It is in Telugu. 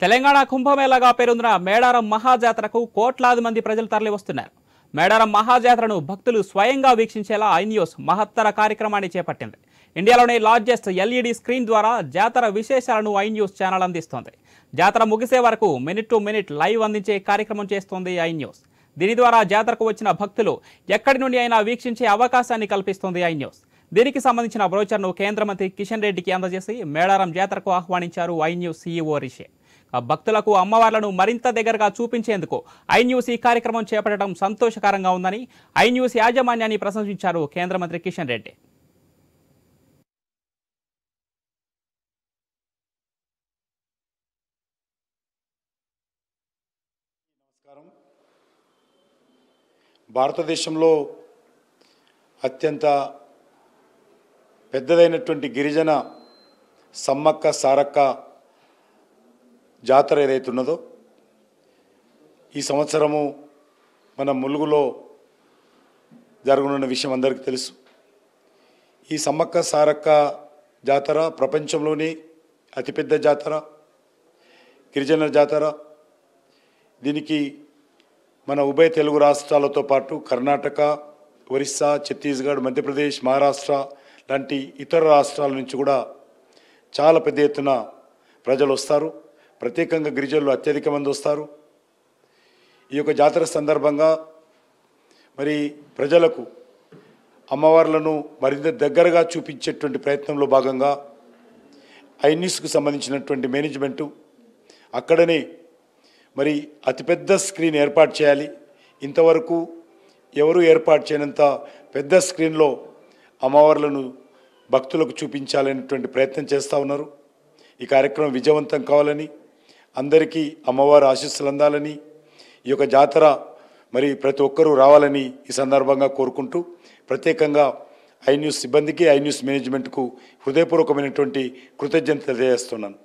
తెలంగాణ కుంభమేళాగా పేరొందిన మేడారం మహాజాతరకు కోట్లాది మంది ప్రజలు తరలివస్తున్నారు. మేడారం మహాజాతరను భక్తులు స్వయంగా వీక్షించేలా ఐ న్యూస్ మహత్తర కార్యక్రమాన్ని చేపట్టింది. ఇండియాలోనే లార్జెస్ట్ ఎల్ఈడి స్క్రీన్ ద్వారా జాతర విశేషాలను ఐ న్యూస్ ఛానల్ అందిస్తోంది. జాతర ముగిసే వరకు మినిట్ టు మినిట్ లైవ్ అందించే కార్యక్రమం చేస్తోంది ఐ న్యూస్. దీని ద్వారా జాతరకు వచ్చిన భక్తులు ఎక్కడి నుండి అయినా వీక్షించే అవకాశాన్ని కల్పిస్తోంది ఐ న్యూస్. దీనికి సంబంధించిన బ్రోచర్ను కేంద్ర మంత్రి కిషన్ రెడ్డికి అందజేసి మేడారం జాతరకు ఆహ్వానించారు ఐ న్యూస్ సీఈఓ రిషి. భక్తులకు అమ్మవార్లను మరింత దగ్గరగా చూపించేందుకు ఐ న్యూస్ ఈ కార్యక్రమం చేపట్టడం సంతోషకరంగా ఉందని ఐ న్యూస్ యాజమాన్యాన్ని ప్రశంసించారు కేంద్ర మంత్రి కిషన్ రెడ్డి. నమస్కారం. భారతదేశంలో అత్యంత పెద్దదైనటువంటి గిరిజన సమ్మక్క సారక్క జాతర ఏదైతే ఉన్నదో ఈ సంవత్సరము మన ములుగులో జరగనున్న విషయం అందరికీ తెలుసు. ఈ సమ్మక్క సారక్క జాతర ప్రపంచంలోని అతిపెద్ద జాతర, గిరిజన జాతర. దీనికి మన ఉభయ తెలుగు రాష్ట్రాలతో పాటు కర్ణాటక, ఒరిస్సా, ఛత్తీస్గఢ్, మధ్యప్రదేశ్, మహారాష్ట్ర లాంటి ఇతర రాష్ట్రాల నుంచి కూడా చాలా పెద్ద ఎత్తున ప్రజలు వస్తారు. ప్రత్యేకంగా గిరిజనులు అత్యధిక మంది వస్తారు. ఈ యొక్క జాతర సందర్భంగా మరి ప్రజలకు అమ్మవార్లను మరింత దగ్గరగా చూపించేటువంటి ప్రయత్నంలో భాగంగా ఐ న్యూస్కు సంబంధించినటువంటి మేనేజ్మెంటు అక్కడనే మరి అతిపెద్ద స్క్రీన్ ఏర్పాటు చేయాలి. ఇంతవరకు ఎవరు ఏర్పాటు చేయనంత పెద్ద స్క్రీన్లో అమ్మవార్లను భక్తులకు చూపించాలనేటువంటి ప్రయత్నం చేస్తూ ఉన్నారు. ఈ కార్యక్రమం విజయవంతం కావాలని, అందరికీ అమ్మవారి ఆశీస్సులు అందాలని, ఈ యొక్క జాతర మరి ప్రతి ఒక్కరూ రావాలని ఈ సందర్భంగా కోరుకుంటూ ప్రత్యేకంగా ఐ న్యూస్ సిబ్బందికి, ఐ న్యూస్ మేనేజ్మెంట్కు హృదయపూర్వకమైనటువంటి కృతజ్ఞతలు తెలియజేస్తున్నాను.